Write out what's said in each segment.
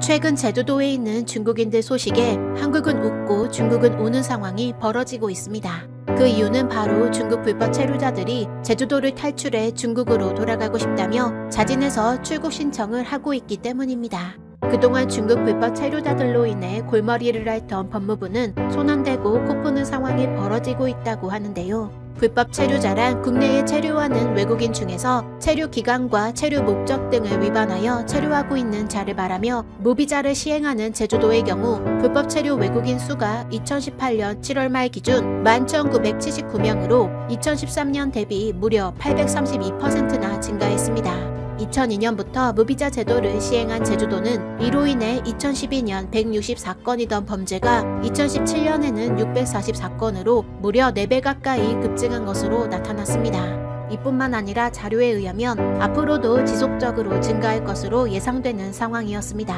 최근 제주도에 있는 중국인들 소식에 한국은 웃고 중국은 우는 상황이 벌어지고 있습니다. 그 이유는 바로 중국 불법 체류자들이 제주도를 탈출해 중국으로 돌아가고 싶다며 자진해서 출국 신청을 하고 있기 때문입니다. 그동안 중국 불법 체류자들로 인해 골머리를 앓던 법무부는 손 안 대고 코 푸는 상황이 벌어지고 있다고 하는데요. 불법 체류자란 국내에 체류하는 외국인 중에서 체류 기간과 체류 목적 등을 위반하여 체류하고 있는 자를 말하며, 무비자를 시행하는 제주도의 경우 불법 체류 외국인 수가 2018년 7월 말 기준 11,979명으로 2013년 대비 무려 832%나 증가했습니다. 2002년부터 무비자 제도를 시행한 제주도는 이로 인해 2012년 164건이던 범죄가 2017년에는 644건으로 무려 4배 가까이 급증한 것으로 나타났습니다. 이뿐만 아니라 자료에 의하면 앞으로도 지속적으로 증가할 것으로 예상되는 상황이었습니다.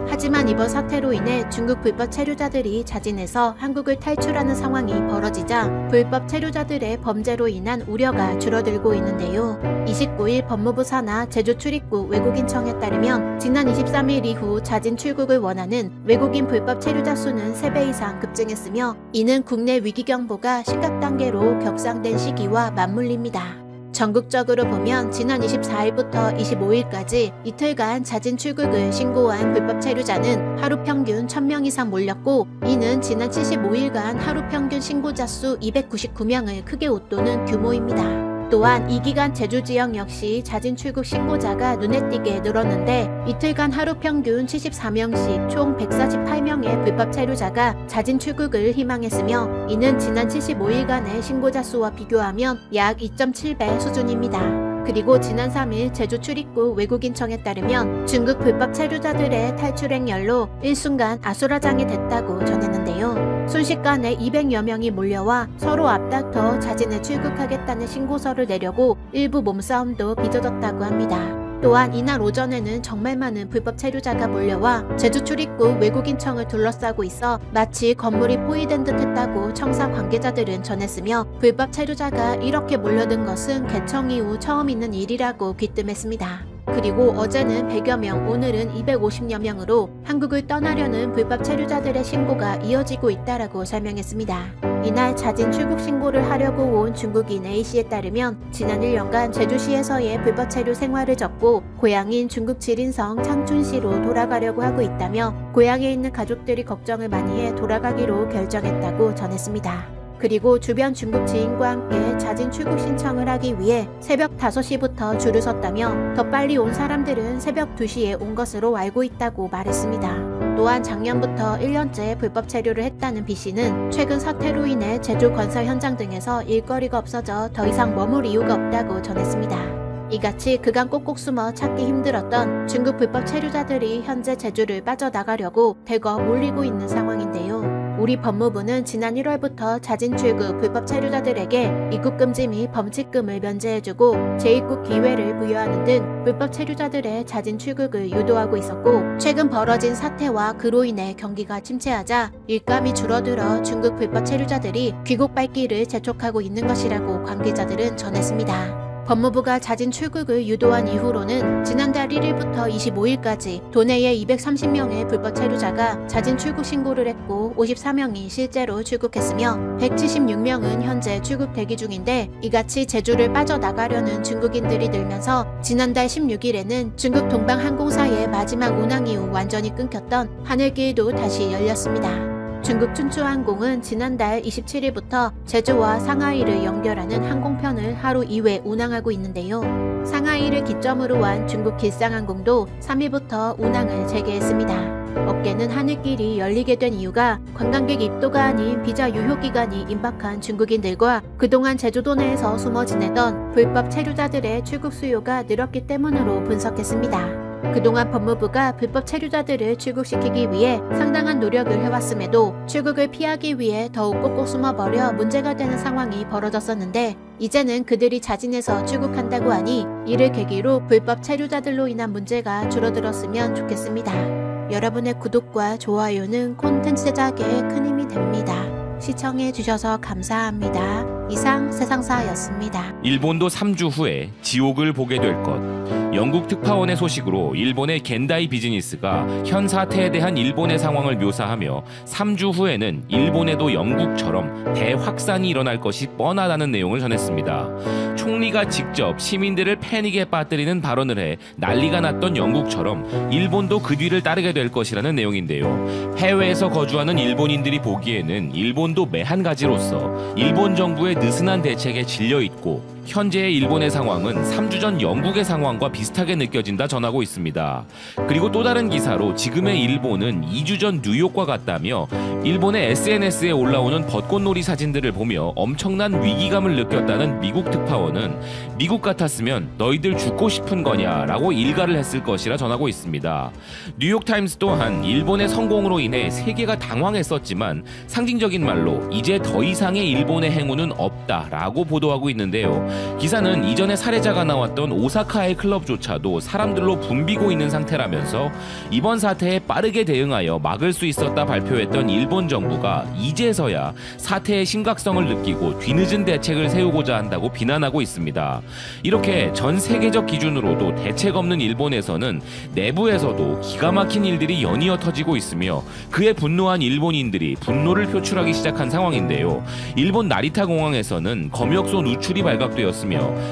하지만 이번 사태로 인해 중국 불법 체류자들이 자진해서 한국을 탈출하는 상황이 벌어지자 불법 체류자들의 범죄로 인한 우려가 줄어들고 있는데요. 29일 법무부 산하 제주출입국 외국인청에 따르면 지난 23일 이후 자진 출국을 원하는 외국인 불법 체류자 수는 3배 이상 급증했으며, 이는 국내 위기경보가 심각 단계로 격상된 시기와 맞물립니다. 전국적으로 보면 지난 24일부터 25일까지 이틀간 자진 출국을 신고한 불법 체류자는 하루 평균 1000명 이상 몰렸고, 이는 지난 75일간 하루 평균 신고자 수 299명을 크게 웃도는 규모입니다. 또한 이 기간 제주 지역 역시 자진 출국 신고자가 눈에 띄게 늘었는데, 이틀간 하루 평균 74명씩 총 148명의 불법 체류자가 자진 출국을 희망했으며, 이는 지난 75일간의 신고자 수와 비교하면 약 2.7배 수준입니다. 그리고 지난 3일 제주 출입국 외국인청에 따르면 중국 불법 체류자들의 탈출 행렬로 일순간 아수라장이 됐다고 전했는데요. 순식간에 200여 명이 몰려와 서로 앞다퉈 자진해 출국하겠다는 신고서를 내려고 일부 몸싸움도 빚어졌다고 합니다. 또한 이날 오전에는 정말 많은 불법 체류자가 몰려와 제주 출입국 외국인청을 둘러싸고 있어 마치 건물이 포위된 듯 했다고 청사 관계자들은 전했으며, 불법 체류자가 이렇게 몰려든 것은 개청 이후 처음 있는 일이라고 귀뜸했습니다. 그리고 어제는 100여 명, 오늘은 250여 명으로 한국을 떠나려는 불법 체류자들의 신고가 이어지고 있다라고 설명했습니다. 이날 자진 출국 신고를 하려고 온 중국인 A씨에 따르면 지난 1년간 제주시에서의 불법 체류 생활을 접고 고향인 중국 지린성 창춘시로 돌아가려고 하고 있다며, 고향에 있는 가족들이 걱정을 많이 해 돌아가기로 결정했다고 전했습니다. 그리고 주변 중국 지인과 함께 자진 출국 신청을 하기 위해 새벽 5시부터 줄을 섰다며, 더 빨리 온 사람들은 새벽 2시에 온 것으로 알고 있다고 말했습니다. 또한 작년부터 1년째 불법 체류를 했다는 B씨는 최근 사태로 인해 제주 건설 현장 등에서 일거리가 없어져 더 이상 머물 이유가 없다고 전했습니다. 이같이 그간 꼭꼭 숨어 찾기 힘들었던 중국 불법 체류자들이 현재 제주를 빠져나가려고 대거 몰리고 있는 상황인데요. 우리 법무부는 지난 1월부터 자진 출국 불법 체류자들에게 입국금지 및 범칙금을 면제해주고 재입국 기회를 부여하는 등 불법 체류자들의 자진 출국을 유도하고 있었고, 최근 벌어진 사태와 그로 인해 경기가 침체하자 일감이 줄어들어 중국 불법 체류자들이 귀국 발길을 재촉하고 있는 것이라고 관계자들은 전했습니다. 법무부가 자진 출국을 유도한 이후로는 지난달 1일부터 25일까지 도내에 230명의 불법 체류자가 자진 출국 신고를 했고 54명이 실제로 출국했으며 176명은 현재 출국 대기 중인데, 이같이 제주를 빠져나가려는 중국인들이 늘면서 지난달 16일에는 중국 동방항공사의 마지막 운항 이후 완전히 끊겼던 하늘길도 다시 열렸습니다. 중국 춘추항공은 지난달 27일부터 제주와 상하이를 연결하는 항공편을 하루 2회 운항하고 있는데요. 상하이를 기점으로 한 중국 길상항공도 3일부터 운항을 재개했습니다. 업계는 하늘길이 열리게 된 이유가 관광객 입도가 아닌 비자 유효 기간이 임박한 중국인들과 그동안 제주도 내에서 숨어 지내던 불법 체류자들의 출국 수요가 늘었기 때문으로 분석했습니다. 그동안 법무부가 불법 체류자들을 출국시키기 위해 상당한 노력을 해왔음에도 출국을 피하기 위해 더욱 꼭꼭 숨어버려 문제가 되는 상황이 벌어졌었는데, 이제는 그들이 자진해서 출국한다고 하니 이를 계기로 불법 체류자들로 인한 문제가 줄어들었으면 좋겠습니다. 여러분의 구독과 좋아요는 콘텐츠 제작에 큰 힘이 됩니다. 시청해주셔서 감사합니다. 이상 세상사였습니다. 일본도 3주 후에 지옥을 보게 될 것. 영국 특파원의 소식으로 일본의 겐다이 비즈니스가 현 사태에 대한 일본의 상황을 묘사하며 3주 후에는 일본에도 영국처럼 대확산이 일어날 것이 뻔하다는 내용을 전했습니다. 총리가 직접 시민들을 패닉에 빠뜨리는 발언을 해 난리가 났던 영국처럼 일본도 그 뒤를 따르게 될 것이라는 내용인데요. 해외에서 거주하는 일본인들이 보기에는 일본도 매한가지로서 일본 정부의 느슨한 대책에 질려있고 현재의 일본의 상황은 3주 전 영국의 상황과 비슷하게 느껴진다 전하고 있습니다. 그리고 또 다른 기사로 지금의 일본은 2주 전 뉴욕과 같다며 일본의 SNS에 올라오는 벚꽃놀이 사진들을 보며 엄청난 위기감을 느꼈다는 미국 특파원은 미국 같았으면 너희들 죽고 싶은 거냐라고 일갈을 했을 것이라 전하고 있습니다. 뉴욕타임스 또한 일본의 성공으로 인해 세계가 당황했었지만 상징적인 말로 이제 더 이상의 일본의 행운은 없다라고 보도하고 있는데요. 기사는 이전에 살해자가 나왔던 오사카의 클럽조차도 사람들로 붐비고 있는 상태라면서 이번 사태에 빠르게 대응하여 막을 수 있었다 발표했던 일본 정부가 이제서야 사태의 심각성을 느끼고 뒤늦은 대책을 세우고자 한다고 비난하고 있습니다. 이렇게 전 세계적 기준으로도 대책 없는 일본에서는 내부에서도 기가 막힌 일들이 연이어 터지고 있으며 그에 분노한 일본인들이 분노를 표출하기 시작한 상황인데요. 일본 나리타 공항에서는 검역소 누출이 발각되었으며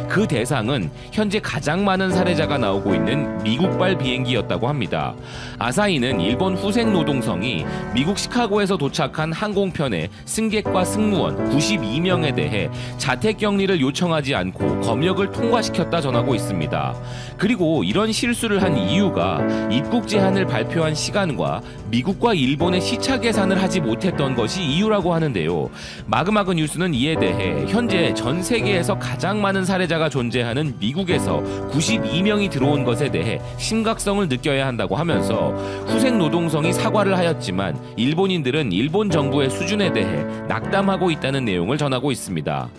그 대상은 현재 가장 많은 살해자가 나오고 있는 미국발 비행기였다고 합니다. 아사히는 일본 후생 노동성이 미국 시카고에서 도착한 항공편의 승객과 승무원 92명에 대해 자택격리를 요청하지 않고 검역을 통과시켰다 전하고 있습니다. 그리고 이런 실수를 한 이유가 입국 제한을 발표한 시간과 미국과 일본의 시차 계산을 하지 못했던 것이 이유라고 하는데요. 마그마그 뉴스는 이에 대해 현재 전 세계에서 가장 많은 살해자가 존재하는 미국에서 92명이 들어온 것에 대해 심각성을 느껴야 한다고 하면서 후생 노동성이 사과를 하였지만 일본인들은 일본 정부의 수준에 대해 낙담하고 있다는 내용을 전하고 있습니다.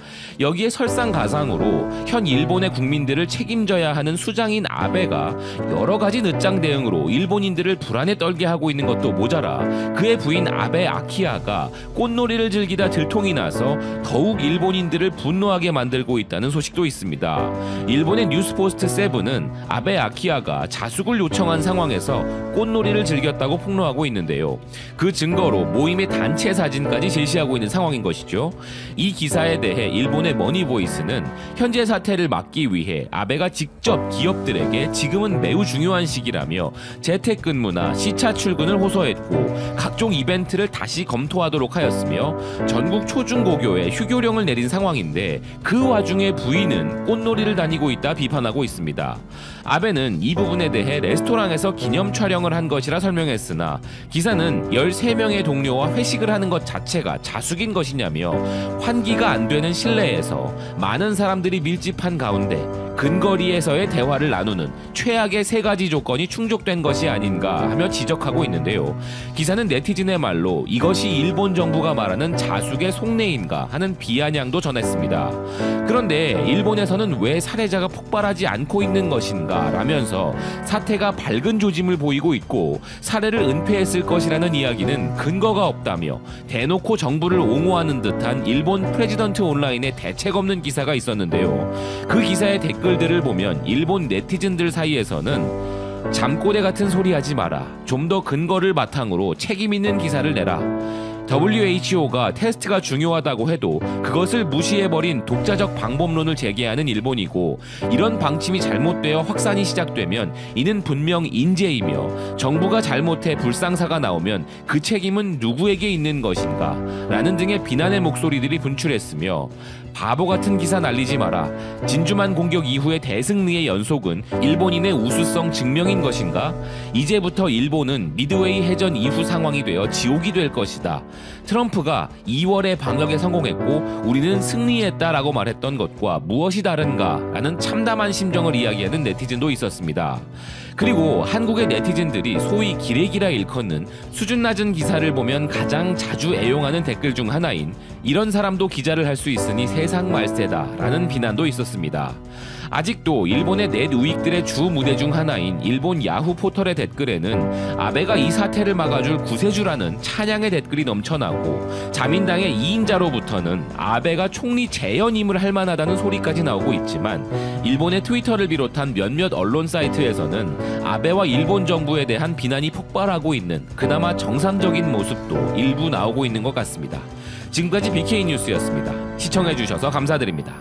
여기에 설상가상으로 현 일본의 국민들을 책임져야 하는 수장인 아베가 여러 가지 늦장 대응으로 일본인들을 불안에 떨게 하고 있는 것도 모자라 그의 부인 아베 아키야가 꽃놀이를 즐기다 들통이 나서 더욱 일본인들을 분노하게 만들고 있다는 소식도 있습니다. 일본의 뉴스포스트 세븐은 아베 아키야가 자숙을 요청한 상황에서 꽃놀이를 즐겼다고 폭로하고 있는데요. 그 증거로 모임의 단체 사진까지 제시하고 있는 상황인 것이죠. 이 기사에 대해 일본의 머니보이스는 현재 사태를 막기 위해 아베가 직접 기업들에게 지금은 매우 중요한 시기라며 재택근무나 시차 출근을 호소했고 각종 이벤트를 다시 검토하도록 하였으며 전국 초중고교에 휴교령을 내린 상황인데 그 와중에 부인은 꽃놀이를 다니고 있다 비판하고 있습니다. 아베는 이 부분에 대해 레스토랑에서 기념 촬영을 한 것이라 설명했으나 기사는 13명의 동료와 회식을 하는 것 자체가 자숙인 것이냐며 환기가 안 되는 실내에서 많은 사람들이 밀집한 가운데 근거리에서의 대화를 나누는 최악의 3가지 조건이 충족된 것이 아닌가 하며 지적하고 있는데요. 기사는 네티즌의 말로 이것이 일본 정부가 말하는 자숙의 속내인가 하는 비아냥도 전했습니다. 그런데 일본에서는 왜 살해자가 폭발하지 않고 있는 것인가 라면서 사태가 밝은 조짐을 보이고 있고 살해를 은폐했을 것이라는 이야기는 근거가 없다며 대놓고 정부를 옹호하는 듯한 일본 프레지던트 온라인의 대책 없는 기사가 있었는데요. 그 기사의 댓글들을 보면 일본 네티즌들 사이에서는 잠꼬대 같은 소리 하지 마라. 좀 더 근거를 바탕으로 책임 있는 기사를 내라. WHO가 테스트가 중요하다고 해도 그것을 무시해버린 독자적 방법론을 제기하는 일본이고 이런 방침이 잘못되어 확산이 시작되면 이는 분명 인재이며 정부가 잘못해 불상사가 나오면 그 책임은 누구에게 있는 것인가 라는 등의 비난의 목소리들이 분출했으며 바보 같은 기사 날리지 마라. 진주만 공격 이후의 대승리의 연속은 일본인의 우수성 증명인 것인가? 이제부터 일본은 미드웨이 해전 이후 상황이 되어 지옥이 될 것이다. 트럼프가 2월에 방역에 성공했고 우리는 승리했다라고 말했던 것과 무엇이 다른가? 라는 참담한 심정을 이야기하는 네티즌도 있었습니다. 그리고 한국의 네티즌들이 소위 기레기라 일컫는 수준 낮은 기사를 보면 가장 자주 애용하는 댓글 중 하나인 이런 사람도 기자를 할 수 있으니 세상 말세다 라는 비난도 있었습니다. 아직도 일본의 넷 우익들의 주 무대 중 하나인 일본 야후 포털의 댓글에는 아베가 이 사태를 막아줄 구세주라는 찬양의 댓글이 넘쳐나고 자민당의 2인자로부터는 아베가 총리 재연임을 할 만하다는 소리까지 나오고 있지만 일본의 트위터를 비롯한 몇몇 언론 사이트에서는 아베와 일본 정부에 대한 비난이 폭발하고 있는 그나마 정상적인 모습도 일부 나오고 있는 것 같습니다. 지금까지 BK 뉴스였습니다. 시청해주셔서 감사드립니다.